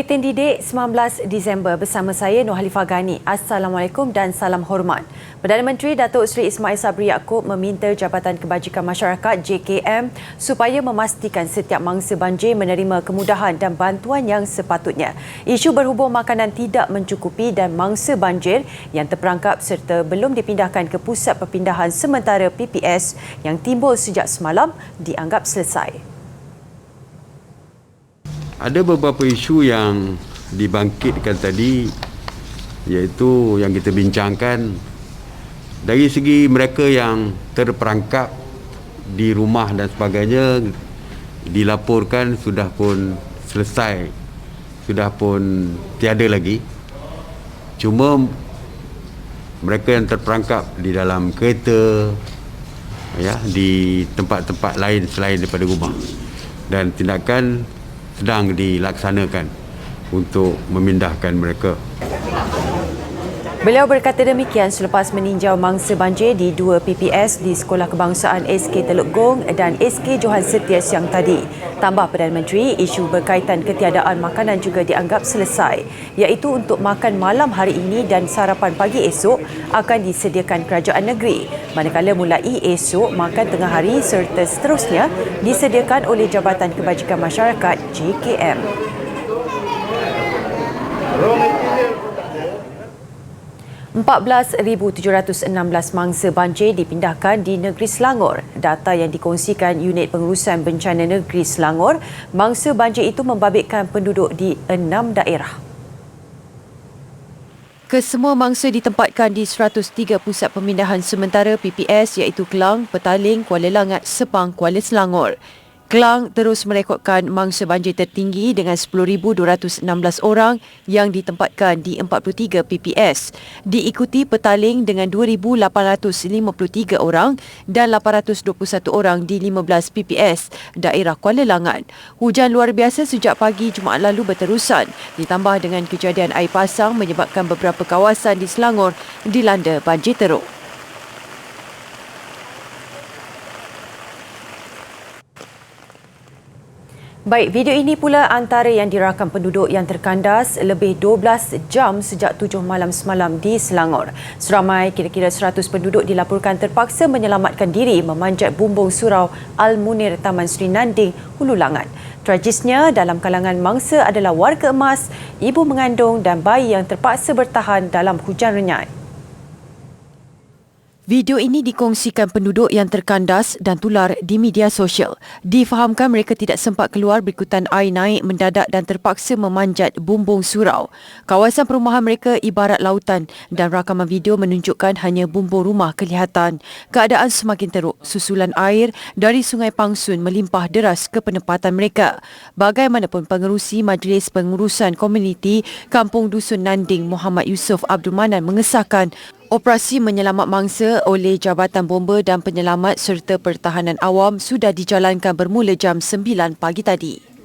Buletin Didik 19 Disember bersama saya Nur Halifah Ghani. Assalamualaikum dan salam hormat. Perdana Menteri Datuk Seri Ismail Sabri Yaakob meminta Jabatan Kebajikan Masyarakat JKM supaya memastikan setiap mangsa banjir menerima kemudahan dan bantuan yang sepatutnya. Isu berhubung makanan tidak mencukupi dan mangsa banjir yang terperangkap serta belum dipindahkan ke pusat perpindahan sementara PPS yang timbul sejak semalam dianggap selesai. Ada beberapa isu yang dibangkitkan tadi, iaitu yang kita bincangkan dari segi mereka yang terperangkap di rumah dan sebagainya, dilaporkan sudah pun selesai, sudah pun tiada lagi. Cuma mereka yang terperangkap di dalam kereta, di tempat-tempat lain selain daripada rumah, dan tindakan sedang dilaksanakan untuk memindahkan mereka. Beliau berkata demikian selepas meninjau mangsa banjir di dua PPS di Sekolah Kebangsaan SK Teluk Gong dan SK Johan Setia siang tadi. Tambah Perdana Menteri, isu berkaitan ketiadaan makanan juga dianggap selesai, iaitu untuk makan malam hari ini dan sarapan pagi esok akan disediakan kerajaan negeri, manakala mulai esok makan tengah hari serta seterusnya disediakan oleh Jabatan Kebajikan Masyarakat JKM. ...14,716 mangsa banjir dipindahkan di negeri Selangor. Data yang dikongsikan Unit Pengurusan Bencana Negeri Selangor, mangsa banjir itu membabitkan penduduk di 6 daerah. Kesemua mangsa ditempatkan di 103 pusat pemindahan sementara PPS iaitu Kelang, Petaling, Kuala Langat, Sepang, Kuala Selangor. Kelang terus merekodkan mangsa banjir tertinggi dengan 10,216 orang yang ditempatkan di 43 PPS. Diikuti Petaling dengan 2,853 orang dan 821 orang di 15 PPS daerah Kuala Langat. Hujan luar biasa sejak pagi Jumaat lalu berterusan, ditambah dengan kejadian air pasang menyebabkan beberapa kawasan di Selangor dilanda banjir teruk. Baik, video ini pula antara yang dirakam penduduk yang terkandas lebih 12 jam sejak 7 malam semalam di Selangor. Seramai kira-kira 100 penduduk dilaporkan terpaksa menyelamatkan diri memanjat bumbung surau Al-Munir Taman Sri Nanding, Hulu Langat. Tragisnya, dalam kalangan mangsa adalah warga emas, ibu mengandung dan bayi yang terpaksa bertahan dalam hujan renyai. Video ini dikongsikan penduduk yang terkandas dan tular di media sosial. Difahamkan mereka tidak sempat keluar berikutan air naik mendadak dan terpaksa memanjat bumbung surau. Kawasan perumahan mereka ibarat lautan dan rakaman video menunjukkan hanya bumbung rumah kelihatan. Keadaan semakin teruk susulan air dari Sungai Pangsun melimpah deras ke penempatan mereka. Bagaimanapun pengerusi Majlis Pengurusan Komuniti Kampung Dusun Nanding Muhammad Yusof Abdul Manan mengesahkan operasi menyelamat mangsa oleh Jabatan Bomba dan Penyelamat serta Pertahanan Awam sudah dijalankan bermula jam 9 pagi tadi.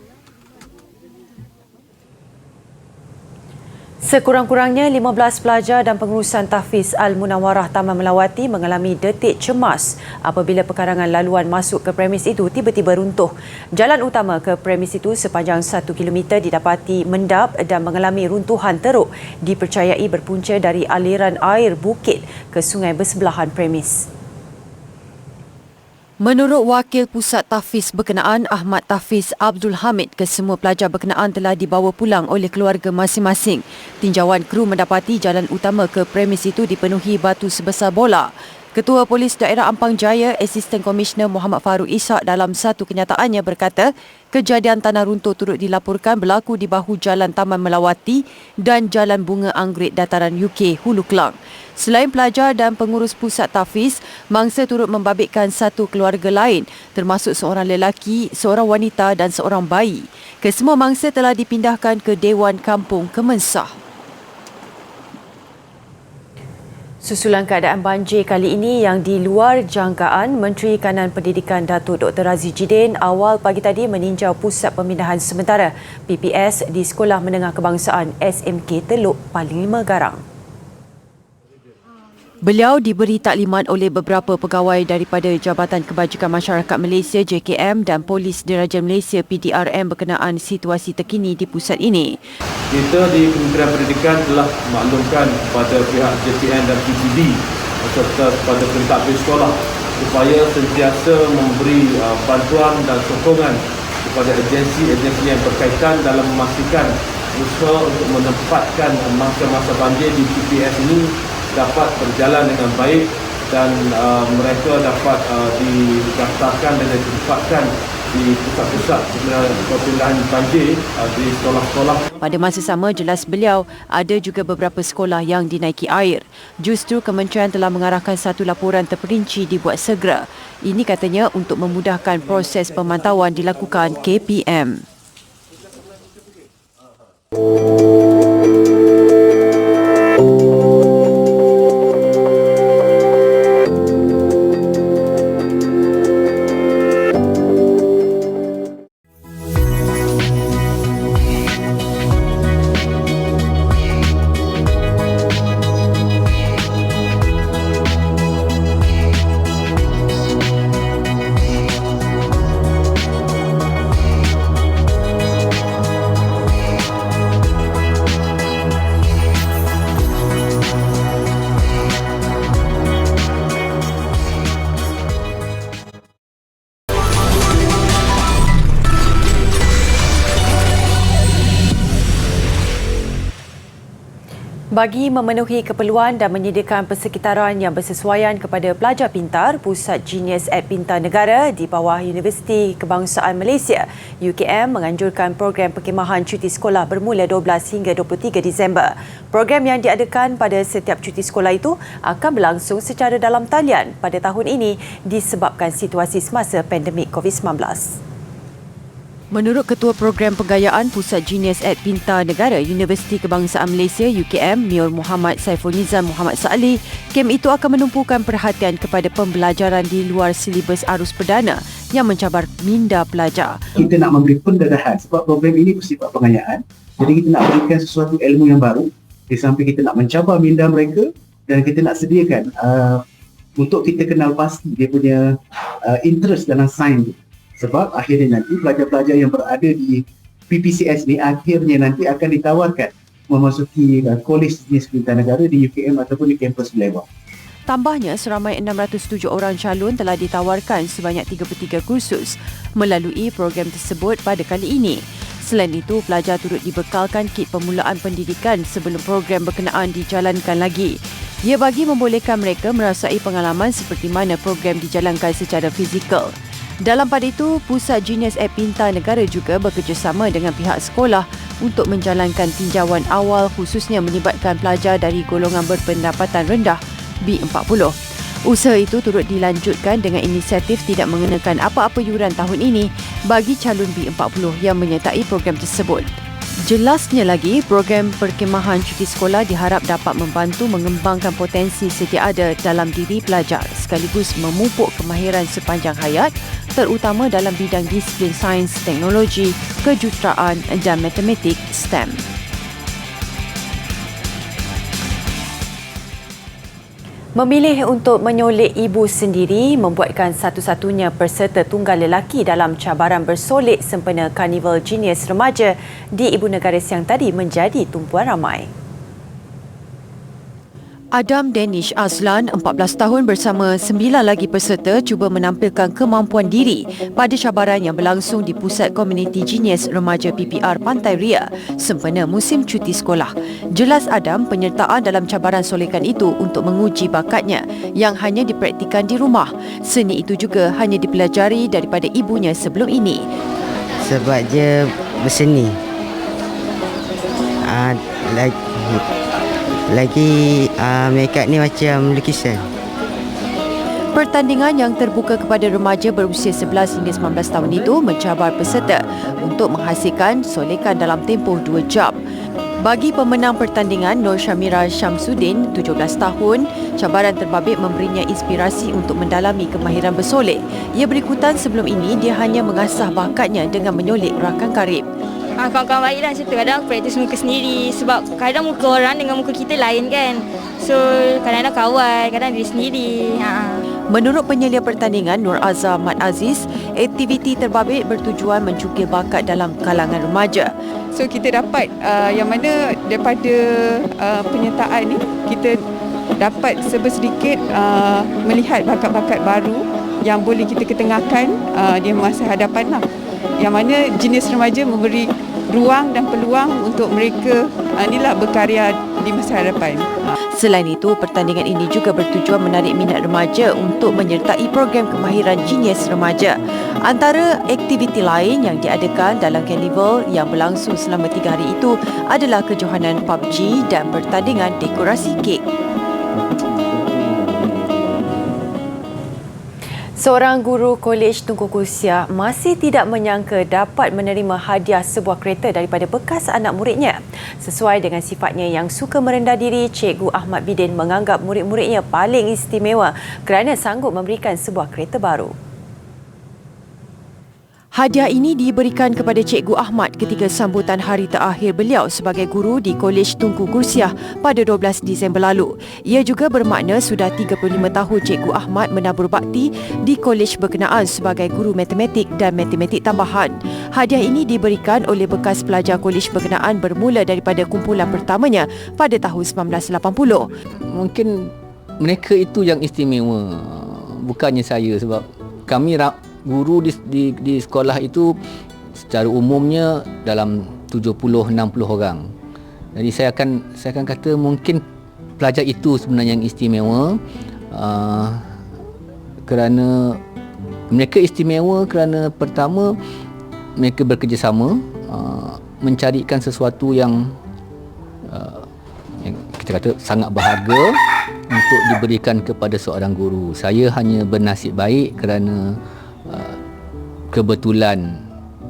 Sekurang-kurangnya 15 pelajar dan pengurusan tahfiz Al-Munawarah Taman Melawati mengalami detik cemas apabila pekarangan laluan masuk ke premis itu tiba-tiba runtuh. Jalan utama ke premis itu sepanjang 1 km didapati mendap dan mengalami runtuhan teruk, dipercayai berpunca dari aliran air bukit ke sungai bersebelahan premis. Menurut Wakil Pusat Tahfiz Berkenaan Ahmad Tahfiz Abdul Hamid, kesemua pelajar berkenaan telah dibawa pulang oleh keluarga masing-masing. Tinjauan kru mendapati jalan utama ke premis itu dipenuhi batu sebesar bola. Ketua Polis Daerah Ampang Jaya, Asisten Komisioner Muhammad Farouk Ishak dalam satu kenyataannya berkata, kejadian tanah runtuh turut dilaporkan berlaku di bahu Jalan Taman Melawati dan Jalan Bunga Anggerik Dataran UK, Hulu Kelang. Selain pelajar dan pengurus pusat tahfiz, mangsa turut membabitkan satu keluarga lain, termasuk seorang lelaki, seorang wanita dan seorang bayi. Kesemua mangsa telah dipindahkan ke Dewan Kampung Kemensah. Susulan keadaan banjir kali ini yang di luar jangkaan, Menteri Kanan Pendidikan Datuk Dr. Razzie Jidin awal pagi tadi meninjau pusat pemindahan sementara PPS di Sekolah Menengah Kebangsaan SMK Teluk Panglima Garang. Beliau diberi taklimat oleh beberapa pegawai daripada Jabatan Kebajikan Masyarakat Malaysia JKM dan Polis Diraja Malaysia PDRM berkenaan situasi terkini di pusat ini. Kita di Kementerian Pendidikan telah maklumkan kepada pihak JPN dan PTD serta kepada pentadbir sekolah supaya sentiasa memberi bantuan dan sokongan kepada agensi-agensi yang berkaitan dalam memastikan usaha untuk menempatkan masa-masa banjir di PPS ini dapat berjalan dengan baik dan mereka dapat didaftarkan dan ditempatkan di pusat-pusat perpindahan banjir di sekolah-sekolah. Pada masa sama, jelas beliau, ada juga beberapa sekolah yang dinaiki air. Justru kementerian telah mengarahkan satu laporan terperinci dibuat segera. Ini katanya untuk memudahkan proses pemantauan dilakukan KPM. Bagi memenuhi keperluan dan menyediakan persekitaran yang bersesuaian kepada pelajar pintar, Pusat Genius at Pintar Negara di bawah Universiti Kebangsaan Malaysia, UKM menganjurkan program perkhemahan cuti sekolah bermula 12 hingga 23 Disember. Program yang diadakan pada setiap cuti sekolah itu akan berlangsung secara dalam talian pada tahun ini disebabkan situasi semasa pandemik COVID-19. Menurut Ketua Program Penggayaan Pusat Genius at Pintar Negara Universiti Kebangsaan Malaysia UKM, Mior Muhammad Saiful Nizam Muhammad Sa'ali, kem itu akan menumpukan perhatian kepada pembelajaran di luar silibus arus perdana yang mencabar minda pelajar. Kita nak memberi pendarahan sebab program ini bersifat pengayaan. Jadi kita nak berikan sesuatu ilmu yang baru di samping kita nak mencabar minda mereka dan kita nak sediakan untuk kita kenal pasti dia punya interest dalam sains. Sebab akhirnya nanti pelajar-pelajar yang berada di PPCS ni akhirnya nanti akan ditawarkan memasuki Kolej Jenis Pintar Negara di UKM ataupun di kampus Melawar. Tambahnya, seramai 607 orang calon telah ditawarkan sebanyak 33 kursus melalui program tersebut pada kali ini. Selain itu, pelajar turut dibekalkan kit permulaan pendidikan sebelum program berkenaan dijalankan lagi. Ia bagi membolehkan mereka merasai pengalaman seperti mana program dijalankan secara fizikal. Dalam pada itu, Pusat Genius at Pintar Negara juga bekerjasama dengan pihak sekolah untuk menjalankan tinjauan awal khususnya melibatkan pelajar dari golongan berpendapatan rendah B40. Usaha itu turut dilanjutkan dengan inisiatif tidak mengenakan apa-apa yuran tahun ini bagi calon B40 yang menyertai program tersebut. Jelasnya lagi, program perkhemahan cuti sekolah diharap dapat membantu mengembangkan potensi sedia ada dalam diri pelajar sekaligus memupuk kemahiran sepanjang hayat terutama dalam bidang disiplin sains, teknologi, kejuruteraan dan matematik STEM. Memilih untuk menyolek ibu sendiri membuatkan satu-satunya peserta tunggal lelaki dalam cabaran bersolek sempena Karnival Genius Remaja di Ibu Negara siang tadi menjadi tumpuan ramai. Adam Danish Azlan, 14 tahun bersama 9 lagi peserta cuba menampilkan kemampuan diri pada cabaran yang berlangsung di Pusat Komuniti Genius Remaja PPR Pantai Ria sempena musim cuti sekolah. Jelas Adam penyertaan dalam cabaran solekan itu untuk menguji bakatnya yang hanya dipraktikan di rumah. Seni itu juga hanya dipelajari daripada ibunya sebelum ini. Sebab dia berseni. Lagi makeup ni macam lukisan. Pertandingan yang terbuka kepada remaja berusia 11 hingga 19 tahun itu mencabar peserta untuk menghasilkan solekan dalam tempoh 2 jam. Bagi pemenang pertandingan Nur Syamira Syamsuddin, 17 tahun, cabaran terbabit memberinya inspirasi untuk mendalami kemahiran bersolek. Ia berikutan sebelum ini dia hanya mengasah bakatnya dengan menyolek rakan karib. Kawan-kawan baik lah macam tu. Kadang praktis muka sendiri. Sebab kadang muka orang dengan muka kita lain kan. So kadang-kadang kawan, kadang diri sendiri. Menurut penyelia pertandingan Nur Azhar Mat Aziz, aktiviti terbabit bertujuan mencukir bakat dalam kalangan remaja. So kita dapat yang mana daripada penyertaan ni kita dapat sedikit melihat bakat-bakat baru yang boleh kita ketengahkan di masa hadapan lah. Yang mana jenis remaja memberi ruang dan peluang untuk mereka berkarya di masa hadapan. Selain itu, pertandingan ini juga bertujuan menarik minat remaja untuk menyertai program kemahiran Genius Remaja. Antara aktiviti lain yang diadakan dalam karnival yang berlangsung selama 3 hari itu adalah kejohanan PUBG dan pertandingan dekorasi kek. Seorang guru Kolej Tunku Kursiah masih tidak menyangka dapat menerima hadiah sebuah kereta daripada bekas anak muridnya. Sesuai dengan sifatnya yang suka merendah diri, Cikgu Ahmad Bidin menganggap murid-muridnya paling istimewa kerana sanggup memberikan sebuah kereta baru. Hadiah ini diberikan kepada Cikgu Ahmad ketika sambutan hari terakhir beliau sebagai guru di Kolej Tunku Kursiah pada 12 Disember lalu. Ia juga bermakna sudah 35 tahun Cikgu Ahmad menabur bakti di kolej berkenaan sebagai guru matematik dan matematik tambahan. Hadiah ini diberikan oleh bekas pelajar kolej berkenaan bermula daripada kumpulan pertamanya pada tahun 1980. Mungkin mereka itu yang istimewa, bukannya saya, sebab kami guru di sekolah itu secara umumnya dalam 70-60 orang. Jadi saya akan kata mungkin pelajar itu sebenarnya yang istimewa, kerana mereka istimewa kerana pertama mereka bekerjasama mencarikan sesuatu yang kita kata sangat berharga untuk diberikan kepada seorang guru. Saya hanya bernasib baik kerana kebetulan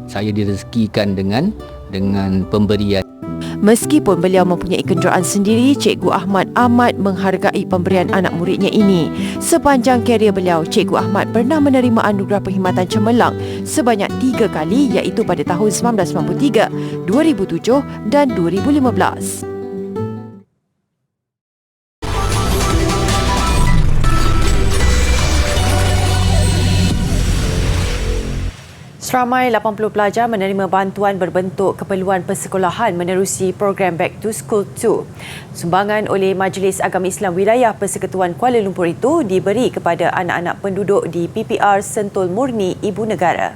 saya direzekikan dengan pemberian. Meskipun beliau mempunyai kenderaan sendiri, Cikgu Ahmad amat menghargai pemberian anak muridnya ini. Sepanjang kerjaya beliau, Cikgu Ahmad pernah menerima anugerah perkhidmatan cemerlang sebanyak 3 kali, iaitu pada tahun 1993, 2007 dan 2015. Seramai 80 pelajar menerima bantuan berbentuk keperluan persekolahan menerusi program Back to School 2. Sumbangan oleh Majlis Agama Islam Wilayah Persekutuan Kuala Lumpur itu diberi kepada anak-anak penduduk di PPR Sentul Murni Ibu Negara.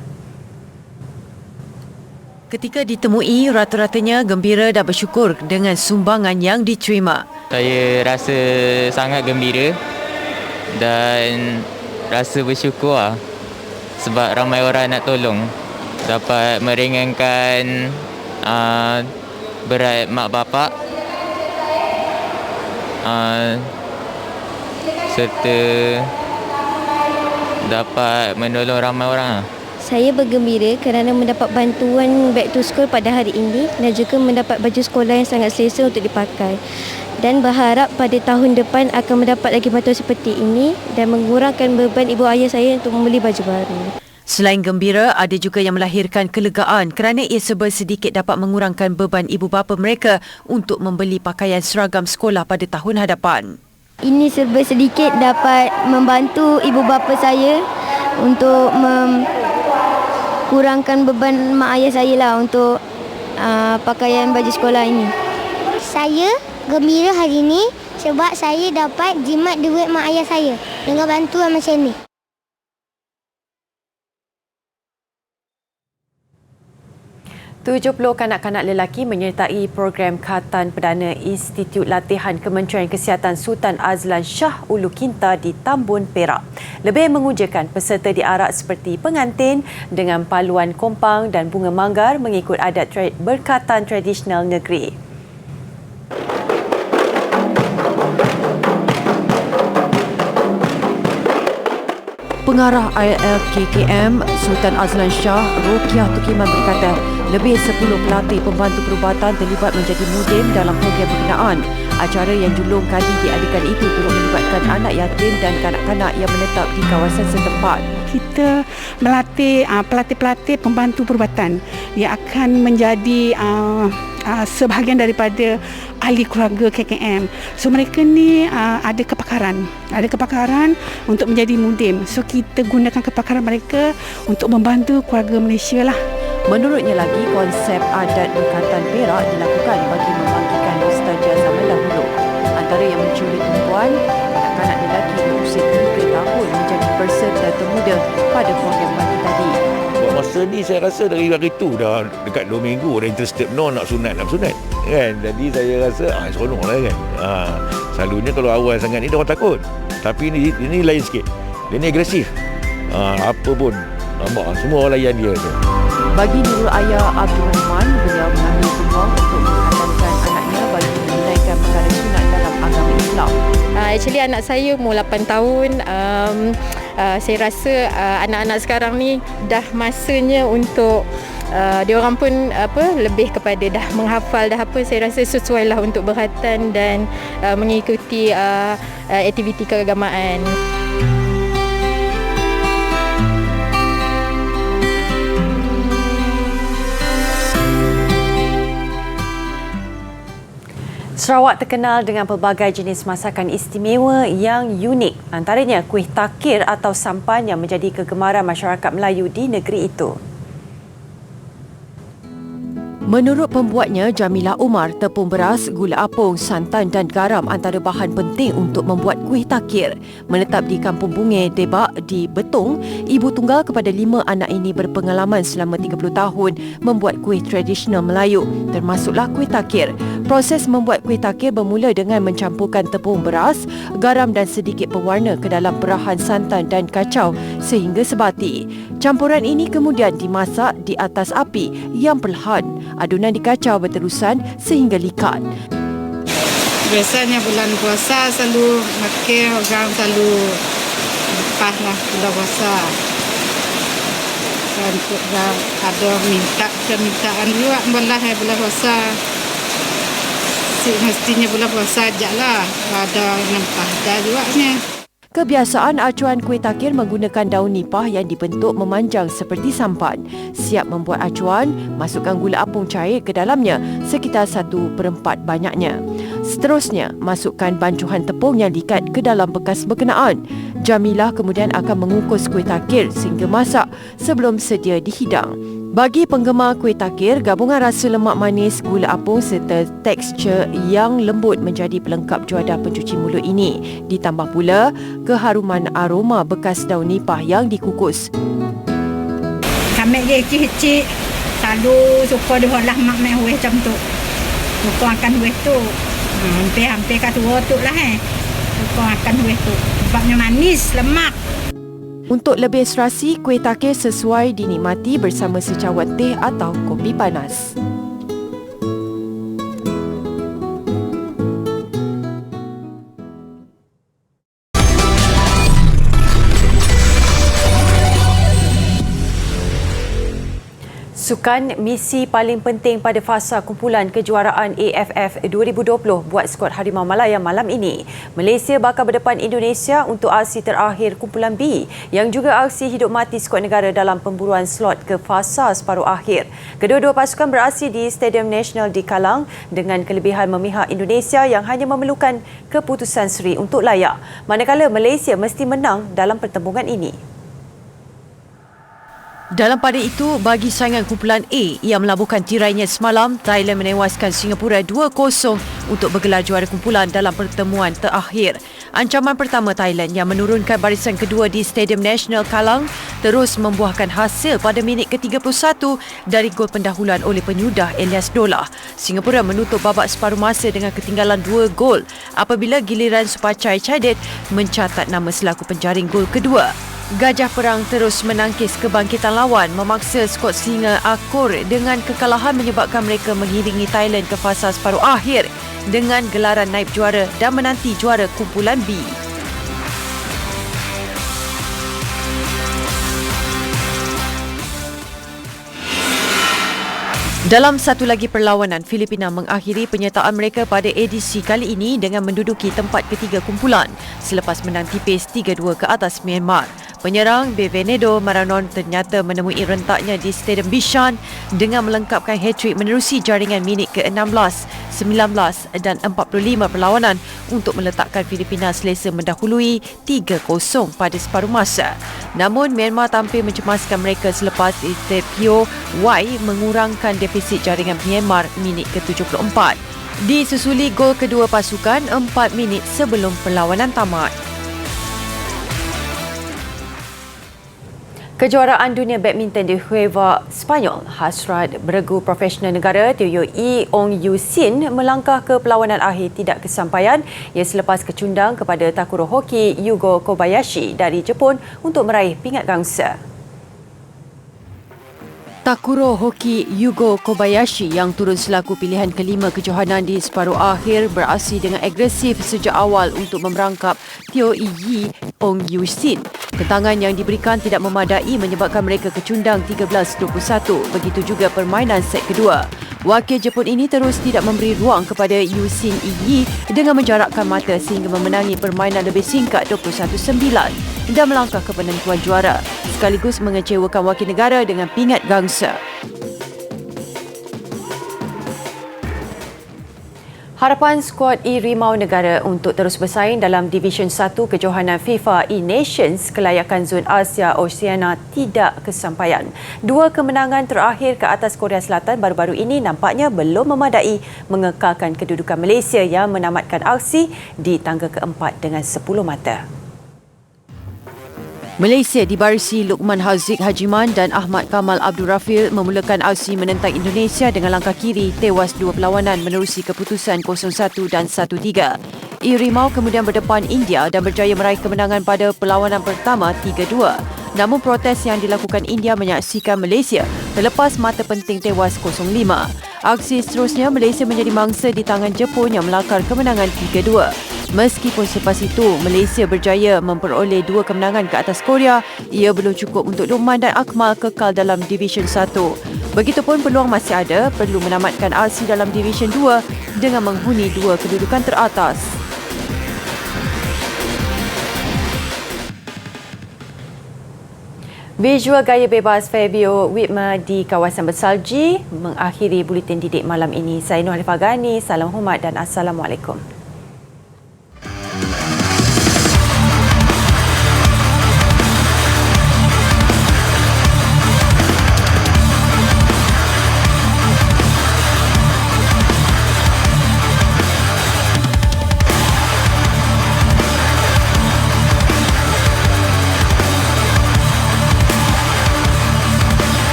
Ketika ditemui, rata-ratanya gembira dan bersyukur dengan sumbangan yang diterima. Saya rasa sangat gembira dan rasa bersyukur sebab ramai orang nak tolong, dapat meringankan berat mak bapak serta dapat menolong ramai orang. Saya bergembira kerana mendapat bantuan Back to School pada hari ini dan juga mendapat baju sekolah yang sangat selesa untuk dipakai. Dan berharap pada tahun depan akan mendapat lagi bantuan seperti ini dan mengurangkan beban ibu ayah saya untuk membeli baju baru. Selain gembira, ada juga yang melahirkan kelegaan kerana ia serba sedikit dapat mengurangkan beban ibu bapa mereka untuk membeli pakaian seragam sekolah pada tahun hadapan. Ini serba sedikit dapat membantu ibu bapa saya untuk kurangkan beban mak ayah saya lah untuk pakaian baju sekolah ini. Saya gembira hari ini sebab saya dapat jimat duit mak ayah saya dengan bantuan macam ni. Tujuh kanak-kanak lelaki menyertai program Khatan Perdana Institut Latihan Kementerian Kesihatan Sultan Azlan Shah Ulu Kinta di Tambun, Perak. Lebih mengujakan, peserta diarak seperti pengantin dengan paluan kompang dan bunga manggar mengikut adat berkhatan tradisional negeri. Pengarah ILKKM Sultan Azlan Shah Rokiah Tukiman berkata, lebih 10 pelatih pembantu perubatan terlibat menjadi mudim dalam program berkenaan. Acara yang julung kali diadakan itu turut melibatkan anak yatim dan kanak-kanak yang menetap di kawasan setempat. Kita melatih pelatih-pelatih pembantu perubatan yang akan menjadi sebahagian daripada ahli keluarga KKM. So mereka ni ada kepakaran untuk menjadi mudim. So kita gunakan kepakaran mereka untuk membantu keluarga Malaysia lah. Menurutnya lagi, konsep adat Bekantan Perak dilakukan bagi membangkitkan nostalgia zaman dahulu. Antara yang mencuri tumpuan, anak-anak lelaki berusia 3 tahun menjadi peserta termuda pada program pagi tadi. Buat masa ni saya rasa dari hari tu dah dekat 2 minggu dah interested nak sunat kan. Jadi saya rasa seronok lah kan. Selalunya kalau awal sangat ni dia orang takut. Tapi ini lain sikit. Dia ni agresif. Apa pun nampak semua orang layan dia tu. Bagi Nurul Ayah Abdul Rahman, beliau mengambil peluang untuk menghatamkan anaknya bagi menunaikan perkara sunat dalam agama Islam. Actually anak saya umur 8 tahun. Saya rasa anak-anak sekarang ni dah masanya untuk dia orang pun lebih kepada dah menghafal dah apa. Saya rasa sesuai lah untuk berkhatan dan mengikuti aktiviti keagamaan. Sarawak terkenal dengan pelbagai jenis masakan istimewa yang unik. Antaranya kuih takir atau sampan yang menjadi kegemaran masyarakat Melayu di negeri itu. Menurut pembuatnya, Jamilah Umar, tepung beras, gula apung, santan dan garam antara bahan penting untuk membuat kuih takir. Menetap di Kampung Bunge, Debak di Betong, ibu tunggal kepada 5 anak ini berpengalaman selama 30 tahun membuat kuih tradisional Melayu, termasuklah kuih takir. Proses membuat kuih takir bermula dengan mencampurkan tepung beras, garam dan sedikit pewarna ke dalam perahan santan dan kacau sehingga sebati. Campuran ini kemudian dimasak di atas api yang perlahan. Adunan dikacau berterusan sehingga likat. Biasanya bulan puasa selalu makan orang selalu lepas lah bulan puasa. Dan ada permintaan juga bulan puasa. Mestinya bulan puasa ajak lah. Ada nempah dah juga ni. Kebiasaan acuan kuih takir menggunakan daun nipah yang dibentuk memanjang seperti sampan. Siap membuat acuan, masukkan gula apung cair ke dalamnya sekitar 1/4 banyaknya. Seterusnya, masukkan bancuhan tepung yang diikat ke dalam bekas berkenaan. Jamilah kemudian akan mengukus kuih takir sehingga masak sebelum sedia dihidang. Bagi penggemar kuih takir, gabungan rasa lemak manis, gula apung serta tekstur yang lembut menjadi pelengkap juadah pencuci mulut ini. Ditambah pula keharuman aroma bekas daun nipah yang dikukus. Kami dia kecil-kecil selalu suka dia olah mak mai kuih macam tu. Suka akan kuih tu. Hampir kat tua tu lah Suka akan kuih tu. Sebabnya manis, lemak. Untuk lebih serasi, kuih takir sesuai dinikmati bersama secawan teh atau kopi panas. Sukan misi paling penting pada fasa kumpulan kejuaraan AFF 2020 buat skuad Harimau Malaya malam ini. Malaysia bakal berdepan Indonesia untuk aksi terakhir kumpulan B yang juga aksi hidup mati skuad negara dalam pemburuan slot ke fasa separuh akhir. Kedua-dua pasukan beraksi di Stadium Nasional di Kalang dengan kelebihan memihak Indonesia yang hanya memerlukan keputusan seri untuk layak. Manakala Malaysia mesti menang dalam pertembungan ini. Dalam pada itu, bagi saingan kumpulan A yang melabuhkan tirainya semalam, Thailand menewaskan Singapura 2-0 untuk bergelar juara kumpulan dalam pertemuan terakhir. Ancaman pertama Thailand yang menurunkan barisan kedua di Stadium Nasional Kalang terus membuahkan hasil pada minit ke-31 dari gol pendahuluan oleh penyudah Elias Dolah. Singapura menutup babak separuh masa dengan ketinggalan 2 gol apabila giliran Supachai Chaidet mencatat nama selaku penjaring gol kedua. Gajah Perang terus menangkis kebangkitan lawan, memaksa skuad Singa akur dengan kekalahan menyebabkan mereka mengiringi Thailand ke fasa separuh akhir dengan gelaran naib juara dan menanti juara kumpulan B. Dalam satu lagi perlawanan, Filipina mengakhiri penyertaan mereka pada edisi kali ini dengan menduduki tempat ketiga kumpulan selepas menang tipis 3-2 ke atas Myanmar. Penyerang Bevenedo Maranon ternyata menemui rentaknya di Stadium Bishan dengan melengkapkan hat-trick menerusi jaringan minit ke-16, 19 dan 45 perlawanan untuk meletakkan Filipina selesa mendahului 3-0 pada separuh masa. Namun Myanmar tampil mencemaskan mereka selepas Tepio Y mengurangkan defisit jaringan Myanmar minit ke-74. Disusuli gol kedua pasukan 4 minit sebelum perlawanan tamat. Kejuaraan Dunia Badminton di Huelva, Spanyol, hasrat beregu profesional negara Teo Yi Ong Yu Sin melangkah ke perlawanan akhir tidak kesampaian ia selepas kecundang kepada Takuro Hoki Yugo Kobayashi dari Jepun untuk meraih pingat gangsa. Takuro Hoki Yugo Kobayashi yang turun selaku pilihan kelima kejohanan di separuh akhir beraksi dengan agresif sejak awal untuk memerangkap Teo Yi Ong Yu Sin. Tentangan yang diberikan tidak memadai menyebabkan mereka kecundang 13-21. Begitu juga permainan set kedua. Wakil Jepun ini terus tidak memberi ruang kepada Yu Sin Yi dengan menjarakkan mata sehingga memenangi permainan lebih singkat 21-9 dan melangkah ke penentuan juara sekaligus mengecewakan wakil negara dengan pingat gangsa. Harapan skuad E-Rimau negara untuk terus bersaing dalam Division 1 kejohanan FIFA E-Nations kelayakan Zon Asia Oceania tidak kesampaian. Dua kemenangan terakhir ke atas Korea Selatan baru-baru ini nampaknya belum memadai mengekalkan kedudukan Malaysia yang menamatkan aksi di tangga keempat dengan 10 mata. Malaysia dibarisi Luqman Haziq Hajiman dan Ahmad Kamal Abdul Rafil memulakan aksi menentang Indonesia dengan langkah kiri tewas dua perlawanan menerusi keputusan 0-1 dan 1-3. E-Rimau kemudian berdepan India dan berjaya meraih kemenangan pada perlawanan pertama 3-2. Namun protes yang dilakukan India menyaksikan Malaysia terlepas mata penting tewas 0-5. Aksi seterusnya Malaysia menjadi mangsa di tangan Jepun yang melakar kemenangan 3-2. Meskipun selepas itu Malaysia berjaya memperoleh dua kemenangan ke atas Korea, ia belum cukup untuk Luqman dan Akmal kekal dalam Division 1. Begitupun peluang masih ada perlu menamatkan aksi dalam Division 2 dengan menghuni dua kedudukan teratas. Visual gaya bebas Fabio Witmer di kawasan bersalji mengakhiri buletin didik malam ini. Saya Nur Alifah Ghani, salam hormat dan Assalamualaikum.